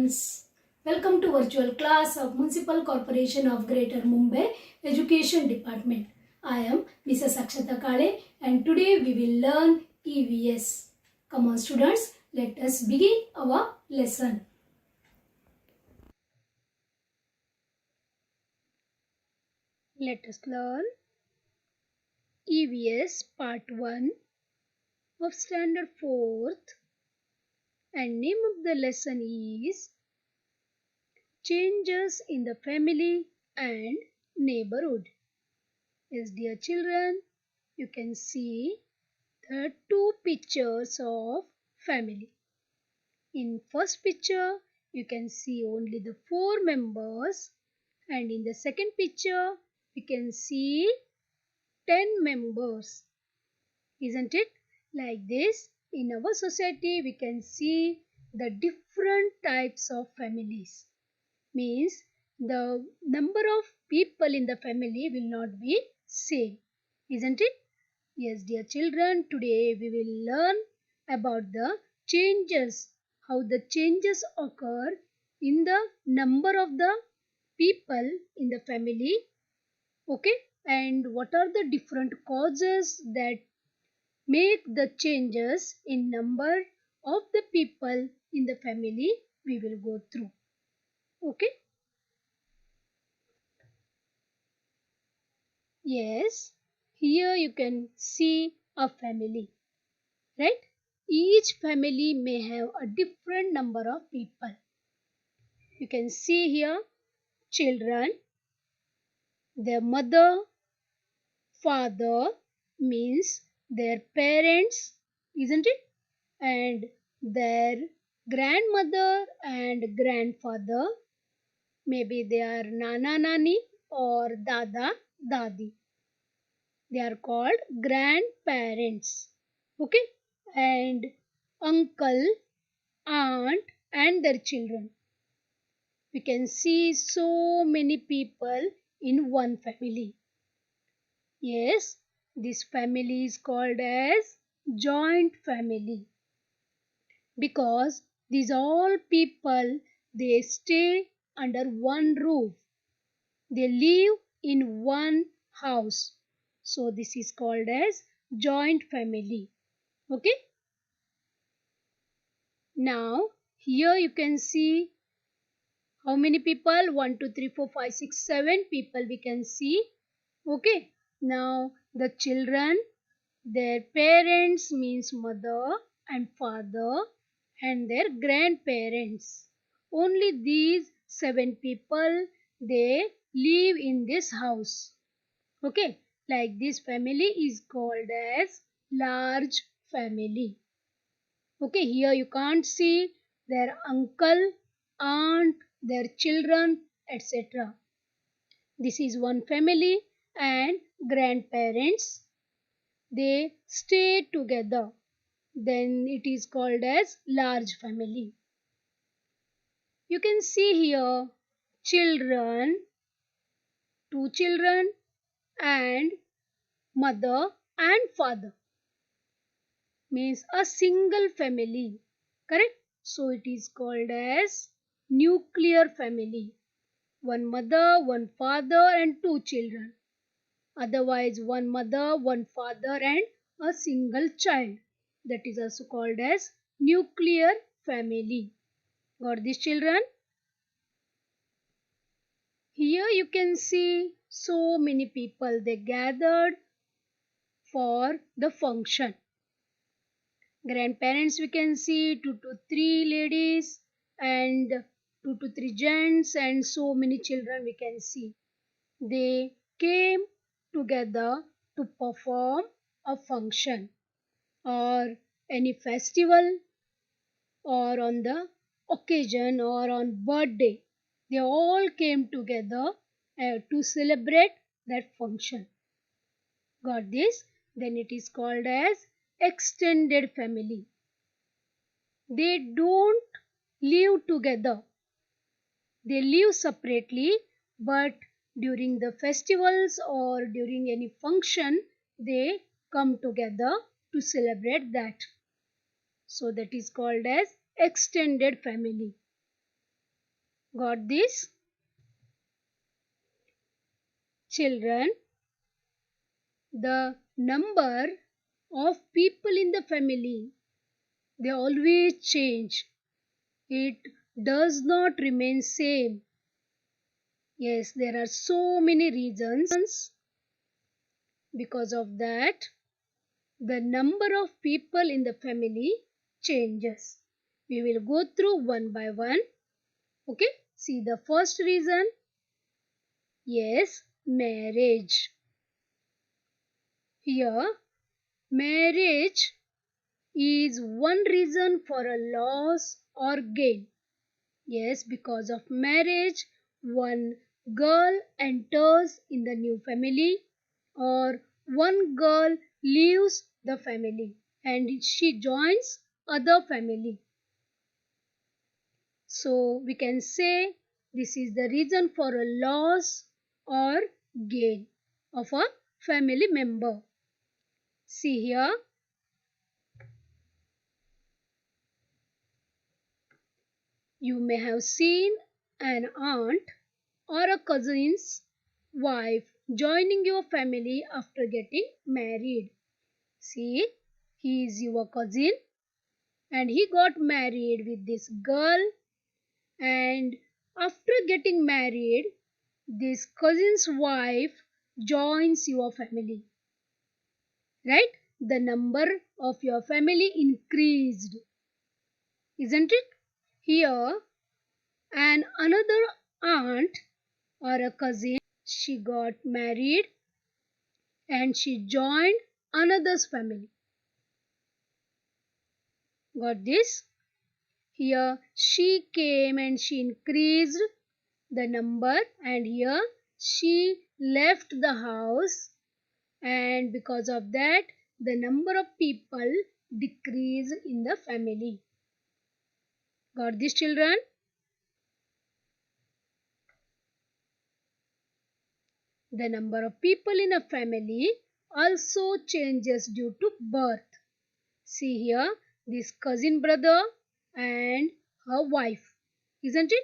students, welcome to virtual class of Municipal Corporation of Greater Mumbai Education Department. I am Mrs. Akshata Kale and today we will learn EVS. Come on students, let us begin our lesson. Let us learn EVS Part 1 of Standard 4th, and name of the lesson is Changes in the Family and Neighborhood. Yes, dear children, you can see the two pictures of family. In first picture, you can see only the 4 members, and in the second picture, we can see 10 members. Isn't it? Like this, in our society, we can see the different types of families. Means the number of people in the family will not be same. Isn't it? Yes, dear children, today we will learn about the changes, how the changes occur in the number of the people in the family. Okay, and what are the different causes that make the changes in number of the people in the family we will go through. Okay. Yes, here you can see a family, right? Each family may have a different number of people. You can see here children, their mother, father means their parents, isn't it? And their grandmother and grandfather, maybe they are nana nani or dada dadi. They are called grandparents. Okay, and uncle, aunt and their children. We can see so many people in one family. Yes, this family is called as joint family because these all people, they stay under one roof. They live in one house. So this is called as joint family. Okay. Now here you can see how many people? 1, 2, 3, 4, 5, 6, 7 people we can see. Okay. Now the children, their parents means mother and father and their grandparents. Only these 7 people, they live in this house. Okay. Like this family is called as large family. Okay, here you can't see their uncle, aunt, their children, etc. This is one family and grandparents. They stay together. Then it is called as large family. You can see here children, 2 children and mother and father. Means a single family. Correct? So it is called as nuclear family. One mother, one father and 2 children. Otherwise one mother, one father and a single child. That is also called as nuclear family. Got this children? Here you can see so many people, they gathered for the function. Grandparents we can see 2 to 3 ladies and 2 to 3 gents and so many children we can see. They came together to perform a function or any festival or on the occasion or on birthday. They all came together to celebrate that function. Got this? Then it is called as extended family. They don't live together. They live separately, but during the festivals or during any function, they come together to celebrate that. So that is called as extended family. Got this? Children, the number of people in the family, they always change. It does not remain same. Yes, there are so many reasons. Because of that, the number of people in the family changes. We will go through one by one. Okay, see the first reason. Yes, marriage. Here, marriage is one reason for a loss or gain. Yes, because of marriage, one girl enters in the new family or one girl leaves the family and she joins other family. So we can say this is the reason for a loss or gain of a family member. See here, you may have seen an aunt or a cousin's wife joining your family after getting married. See, he is your cousin and he got married with this girl, and after getting married, this cousin's wife joins your family. Right? The number of your family increased, isn't it? Here, and another aunt or a cousin, she got married and she joined another's family. Got this? Here she came and she increased the number, and here she left the house, and because of that the number of people decreased in the family. Got this, children? The number of people in a family also changes due to birth. See here, this cousin brother and her wife, isn't it?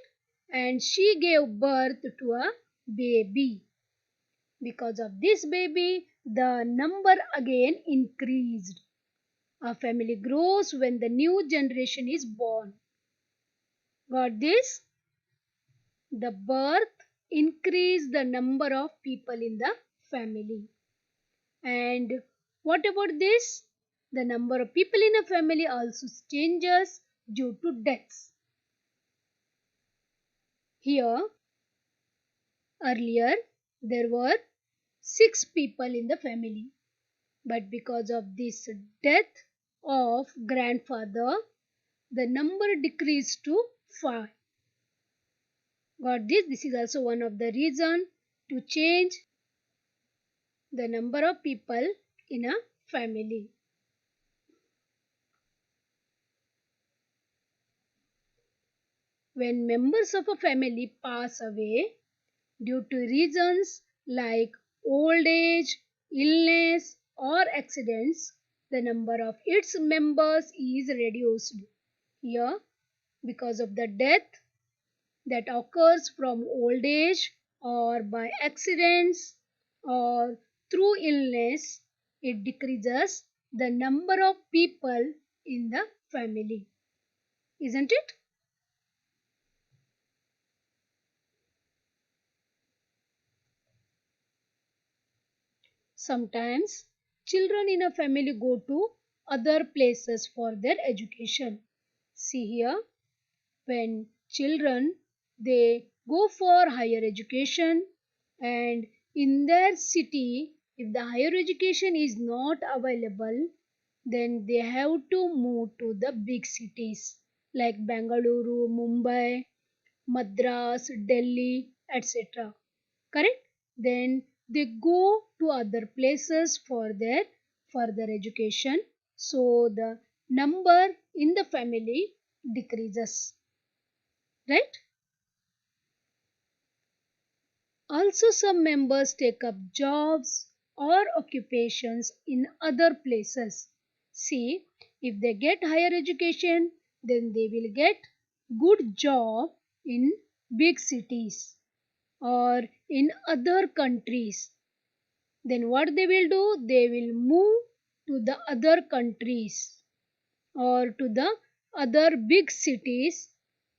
And she gave birth to a baby. Because of this baby, the number again increased. A family grows when the new generation is born. Got this? The birth increased the number of people in the family. And what about this? The number of people in a family also changes due to deaths. Here, earlier, there were 6 people in the family. But because of this death of grandfather, the number decreased to 5. Got this? This is also one of the reasons to change the number of people in a family. When members of a family pass away due to reasons like old age, illness, or accidents, the number of its members is reduced. Here, because of the death that occurs from old age or by accidents or through illness, it decreases the number of people in the family. Isn't it? Sometimes children in a family go to other places for their education. See here, when children they go for higher education, and in their city if the higher education is not available, then they have to move to the big cities like Bengaluru, Mumbai, Madras, Delhi, etc. Correct? Then they go to other places for their further education. So the number in the family decreases. Right? Also, some members take up jobs or occupations in other places. See, if they get higher education, then they will get good job in big cities or in other countries, then what they will do? They will move to the other countries or to the other big cities,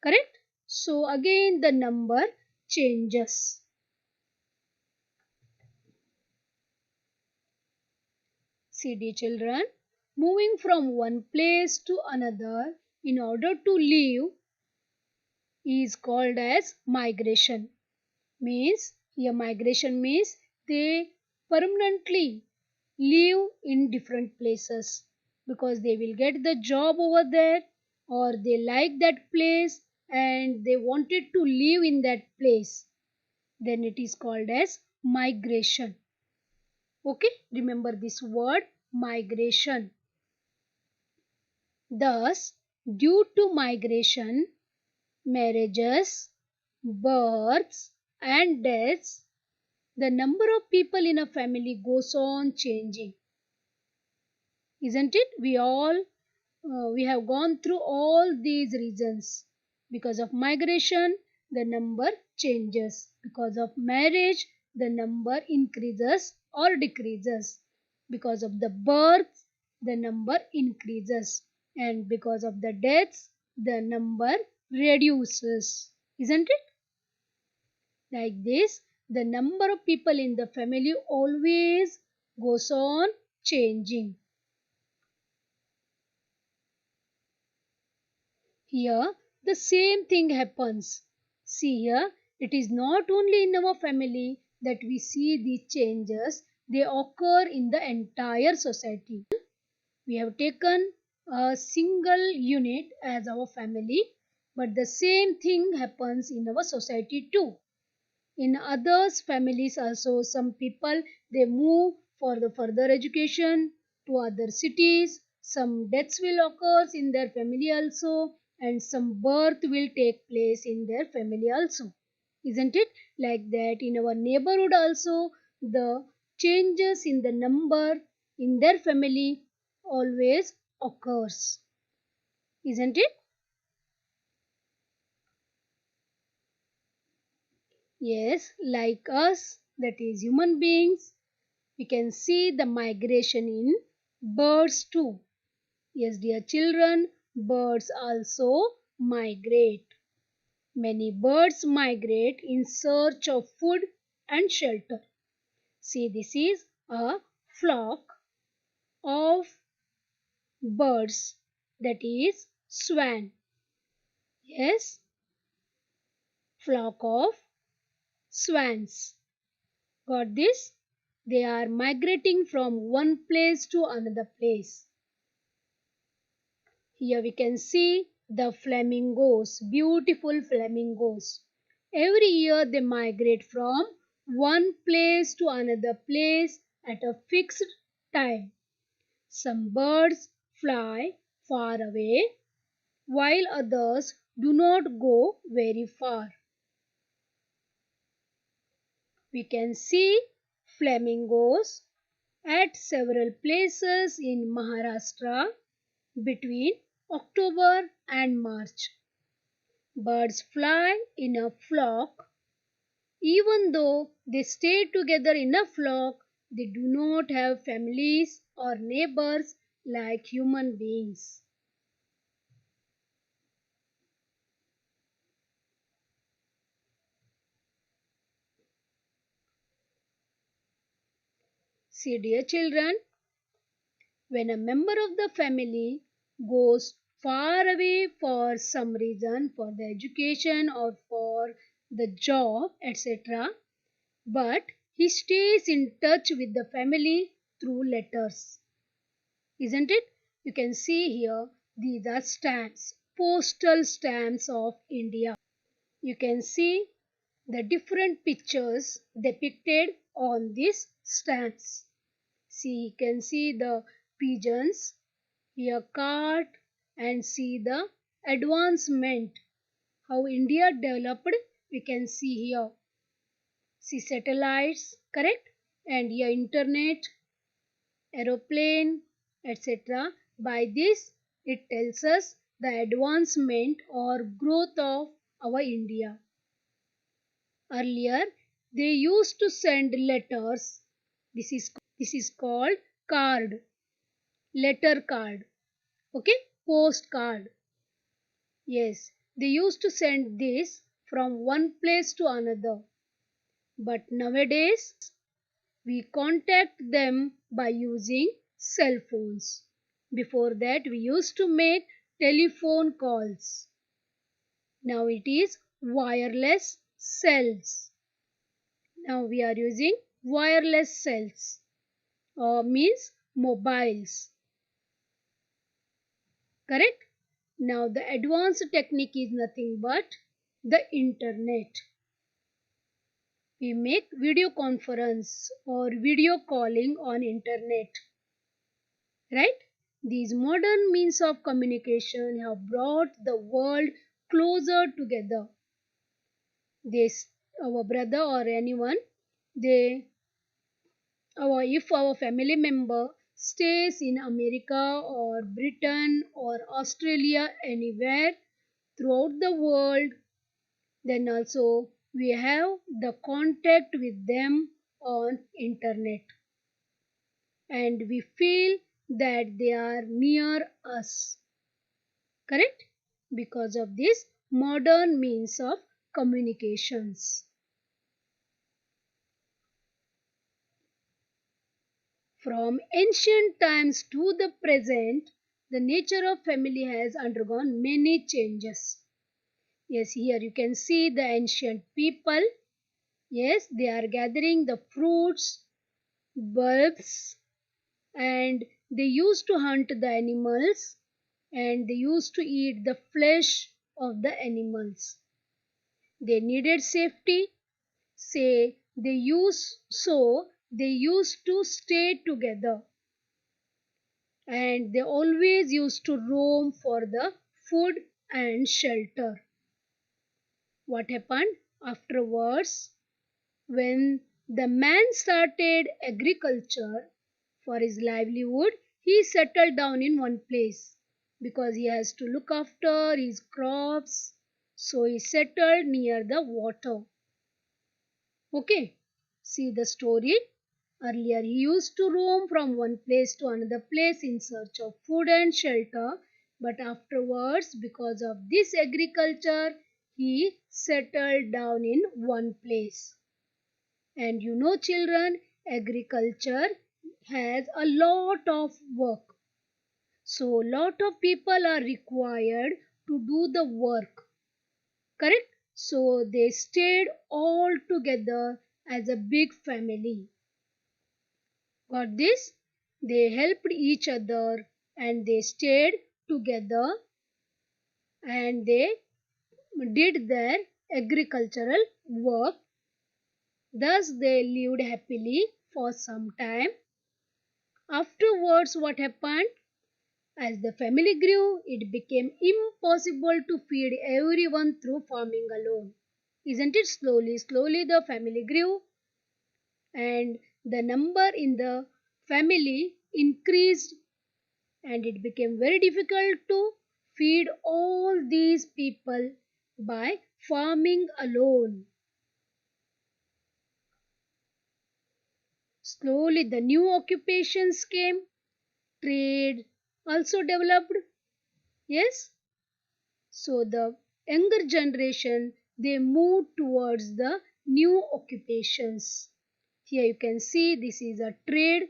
correct? So again the number changes. See, dear children, moving from one place to another in order to live is called as migration. Means here migration means they permanently live in different places because they will get the job over there or they like that place and they wanted to live in that place. Then it is called as migration. Okay, remember this word migration. Thus, due to migration, marriages, births, and deaths, the number of people in a family goes on changing. Isn't it? We have gone through all these reasons. Because of migration, the number changes. Because of marriage, the number increases or decreases. Because of the birth, the number increases. And because of the deaths, the number reduces. Isn't it? Like this, the number of people in the family always goes on changing. Here, the same thing happens. See here, it is not only in our family that we see these changes, they occur in the entire society. We have taken a single unit as our family, but the same thing happens in our society too. In others families also, some people they move for the further education to other cities. Some deaths will occur in their family also, and some birth will take place in their family also. Isn't it? Like that in our neighborhood also, the changes in the number in their family always occurs. Isn't it? Yes, like us, that is human beings, we can see the migration in birds too. Yes, dear children, birds also migrate. Many birds migrate in search of food and shelter. See, this is a flock of birds, that is swan. Yes, flock of swans. Got this? They are migrating from one place to another place. Here we can see the flamingos, beautiful flamingos. Every year they migrate from one place to another place at a fixed time. Some birds fly far away while others do not go very far. We can see flamingos at several places in Maharashtra between October and March. Birds fly in a flock. Even though they stay together in a flock, they do not have families or neighbors like human beings. See, dear children, when a member of the family goes far away for some reason, for the education or for the job, etc., but he stays in touch with the family through letters. Isn't it? You can see here, these are stamps, postal stamps of India. You can see the different pictures depicted on these stamps. See, you can see the pigeons, here cart, and see the advancement, how India developed, we can see here. See satellites, correct? And here internet, aeroplane, etc. By this, it tells us the advancement or growth of our India. Earlier, they used to send letters. This is called card, letter card. Okay, postcard. Yes, they used to send this from one place to another. But nowadays, we contact them by using cell phones. Before that, we used to make telephone calls. Now it is wireless cells. Now we are using wireless cells or means mobiles. Correct? Now the advanced technique is nothing but the internet. We make video conference or video calling on internet. Right? These modern means of communication have brought the world closer together. This, our brother or anyone, they if our family member stays in America or Britain or Australia, anywhere throughout the world, then also we have the contact with them on internet, and we feel that they are near us. Correct? Because of this modern means of communications. From ancient times to the present, the nature of family has undergone many changes. Yes, here you can see the ancient people. Yes, they are gathering the fruits, bulbs, and they used to hunt the animals, and they used to eat the flesh of the animals. They needed safety. They used to stay together, and they always used to roam for the food and shelter. What happened afterwards? When the man started agriculture for his livelihood, he settled down in one place because he has to look after his crops. So he settled near the water. Okay, see the story. Earlier, he used to roam from one place to another place in search of food and shelter, but afterwards, because of this agriculture, he settled down in one place. And you know, children, agriculture has a lot of work. So, lot of people are required to do the work. Correct? So, they stayed all together as a big family. Got this? They helped each other and they stayed together and they did their agricultural work. Thus, they lived happily for some time. Afterwards, what happened? As the family grew, it became impossible to feed everyone through farming alone. Isn't it? Slowly the family grew and the number in the family increased, and it became very difficult to feed all these people by farming alone. Slowly the new occupations came, trade also developed. Yes, so the younger generation, they moved towards the new occupations. Here you can see this is a trade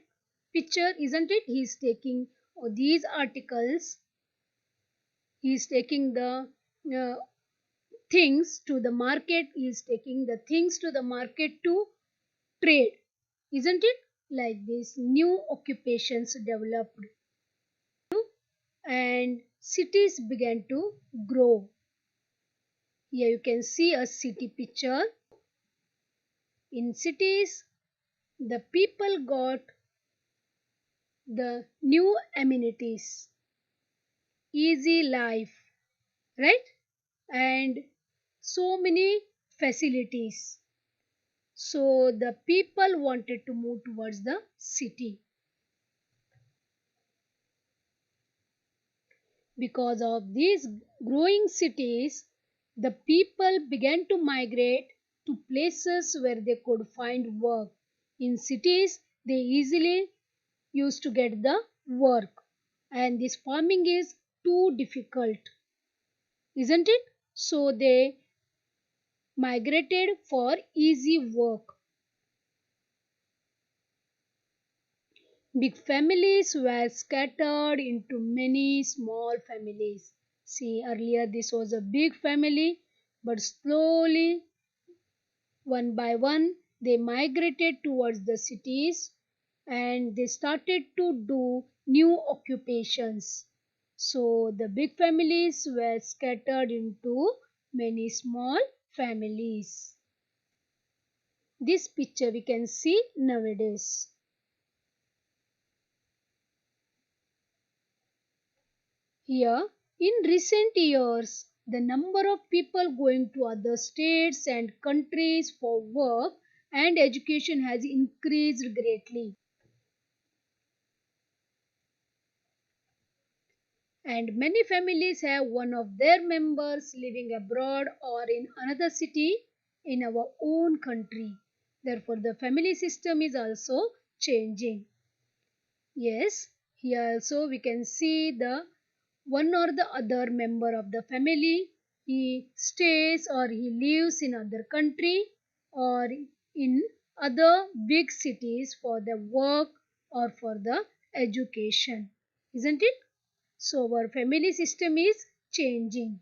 picture, isn't it? He is taking these articles. He is taking the uh, things to the market. He is taking the things to the market to trade, isn't it? Like this, new occupations developed and cities began to grow. Here you can see a city picture. In cities, the people got the new amenities, easy life, right? And so many facilities. So the people wanted to move towards the city. Because of these growing cities, the people began to migrate to places where they could find work. In cities, they easily used to get the work, and this farming is too difficult, isn't it? So they migrated for easy work. Big families were scattered into many small families. See, earlier this was a big family, but slowly, one by one, they migrated towards the cities and they started to do new occupations. So the big families were scattered into many small families. This picture we can see nowadays. Here, in recent years, the number of people going to other states and countries for work and education has increased greatly. And many families have one of their members living abroad or in another city in our own country. Therefore, the family system is also changing. Yes, here also we can see the one or the other member of the family. He stays or he lives in other country or in other big cities for the work or for the education. Isn't it? So our family system is changing.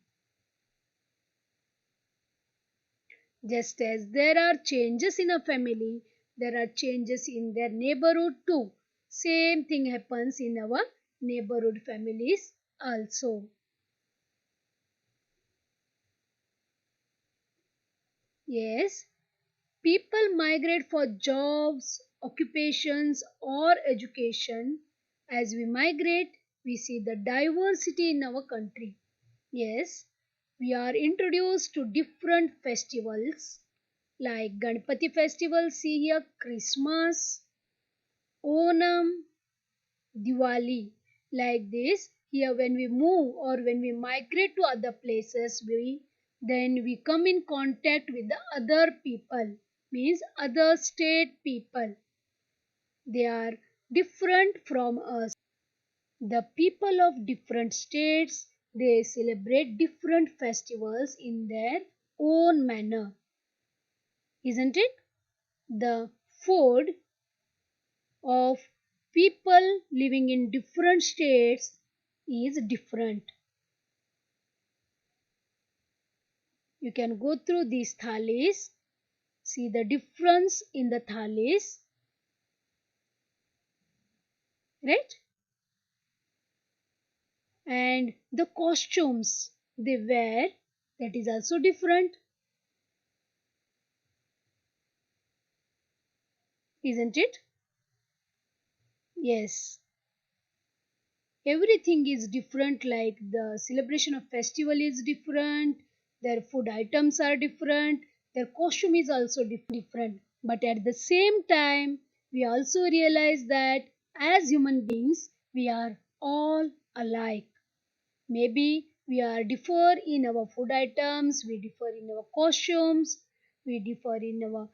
Just as there are changes in a family, there are changes in their neighborhood too. Same thing happens in our neighborhood families also. Yes, people migrate for jobs, occupations, or education. As we migrate, we see the diversity in our country. Yes, we are introduced to different festivals like Ganpati festival, see here Christmas, Onam, Diwali. Like this, here when we move or when we migrate to other places, we come in contact with the other people, means other state people. They are different from us. The people of different states, they celebrate different festivals in their own manner, isn't it? The food of people living in different states is different. You can go through these thalis, see the difference in the thalis, right? And the costumes they wear, that is also different, isn't it? Yes. Everything is different, like the celebration of festival is different, their food items are different, their costume is also different, but at the same time we also realize that as human beings we are all alike. Maybe we are differ in our food items, we differ in our costumes, we differ in our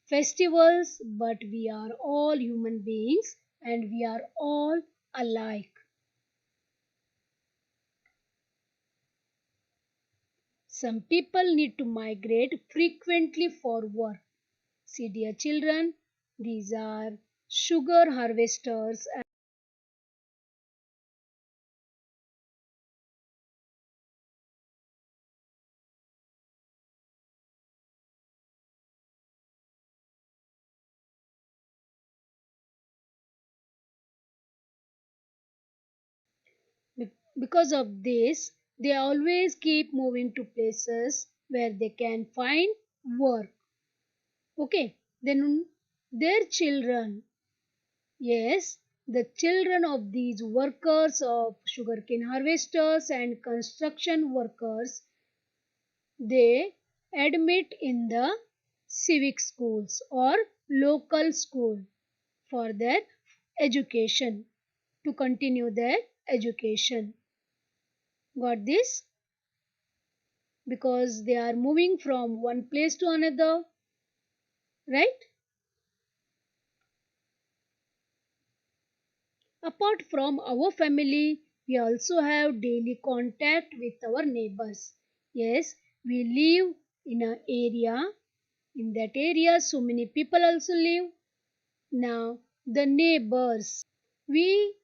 festivals, but we are all human beings and we are all alike. Some people need to migrate frequently for work. See, dear children, these are sugar harvesters. Because of this, they always keep moving to places where they can find work. Okay, then their children, yes, the children of these workers of sugarcane harvesters and construction workers, they admit in the civic schools or local school for their education, to continue their education. Got this? Because they are moving from one place to another, right? Apart from our family, we also have daily contact with our neighbors. Yes, we live in an area. In that area, so many people also live. Now, the neighbors. We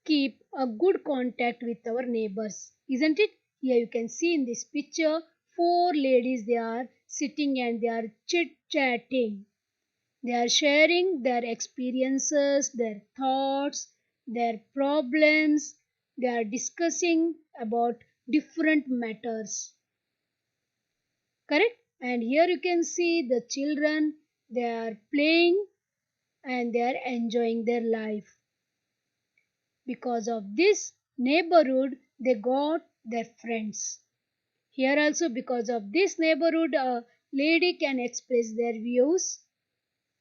keep a good contact with our neighbors, isn't it? Here you can see in this picture, four ladies, they are sitting and they are chit chatting. They are sharing their experiences, their thoughts, their problems. They are discussing about different matters. Correct? And here you can see the children, they are playing and they are enjoying their life. Because of this neighborhood, they got their friends. Here also, because of this neighborhood, a lady can express their views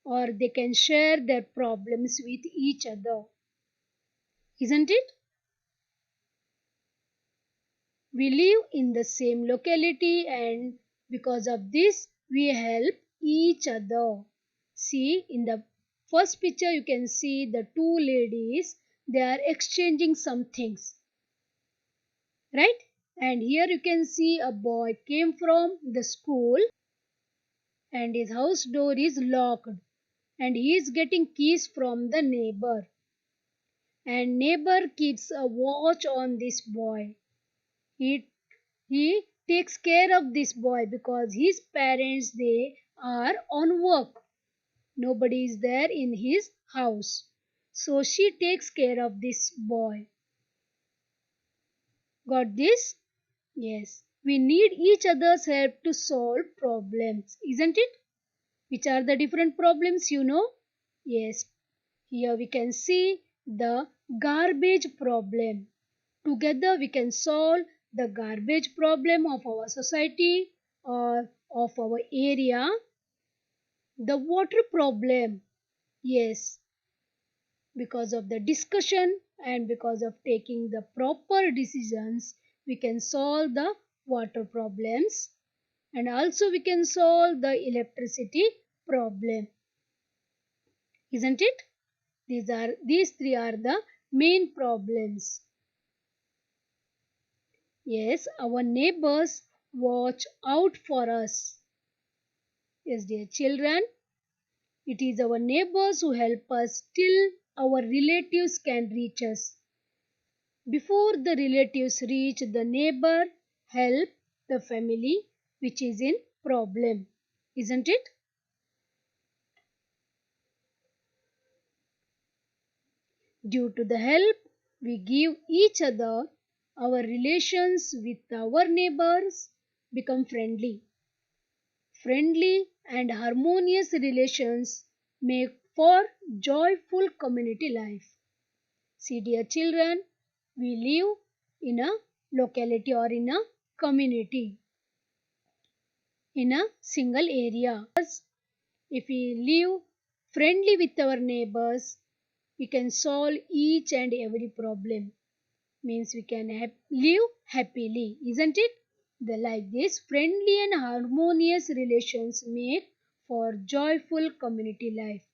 or they can share their problems with each other. Isn't it? We live in the same locality and because of this, we help each other. See, in the first picture, you can see the two ladies, they are exchanging some things, right? And here you can see a boy came from the school and his house door is locked and he is getting keys from the neighbor. And neighbor keeps a watch on this boy. He he takes care of this boy because his parents, they are on work. Nobody is there in his house. So she takes care of this boy. Got this? Yes. We need each other's help to solve problems, isn't it? Which are the different problems, you know? Yes. Here we can see the garbage problem. Together we can solve the garbage problem of our society or of our area. The water problem. Yes, because of the discussion and because of taking the proper decisions, we can solve the water problems and also we can solve the electricity problem. Isn't it? These three are the main problems. Yes, our neighbors watch out for us. Yes, dear children, it is our neighbors who help us till our relatives can reach us. Before the relatives reach, the neighbor help the family which is in problem. Isn't it? Due to the help we give each other, our relations with our neighbors become friendly. Friendly and harmonious relations make for joyful community life. See, dear children, we live in a locality or in a community, in a single area. If we live friendly with our neighbors, we can solve each and every problem. Means we can live happily, isn't it? Like this, friendly and harmonious relations make for joyful community life.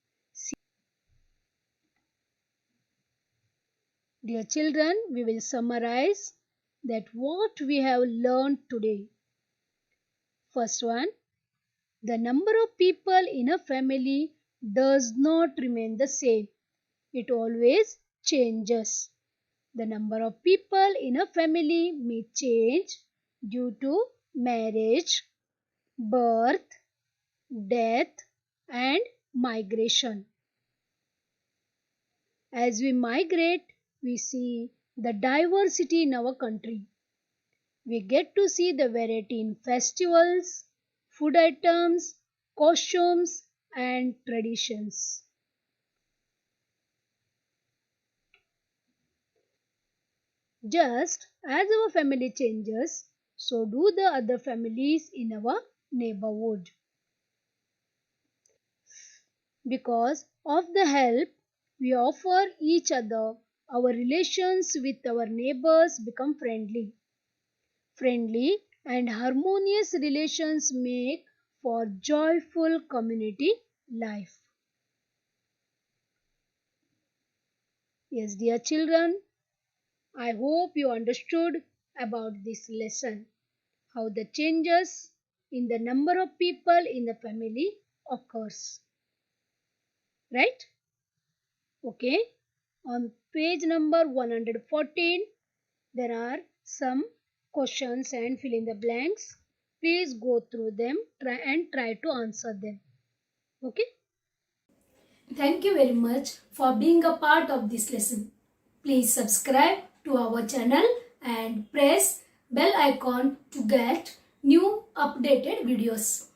Dear children, we will summarize that what we have learned today. First one, the number of people in a family does not remain the same. It always changes. The number of people in a family may change due to marriage, birth, death, and migration. As we migrate, we see the diversity in our country. We get to see the variety in festivals, food items, costumes, and traditions. Just as our family changes, so do the other families in our neighborhood. Because of the help we offer each other, our relations with our neighbors become friendly. Friendly and harmonious relations make for joyful community life. Yes, dear children, I hope you understood about this lesson, how the changes in the number of people in the family occurs. Right? Okay. On page number 114, there are some questions and fill in the blanks. Please go through them and try to answer them. Okay. Thank you very much for being a part of this lesson. Please subscribe to our channel and press bell icon to get new updated videos.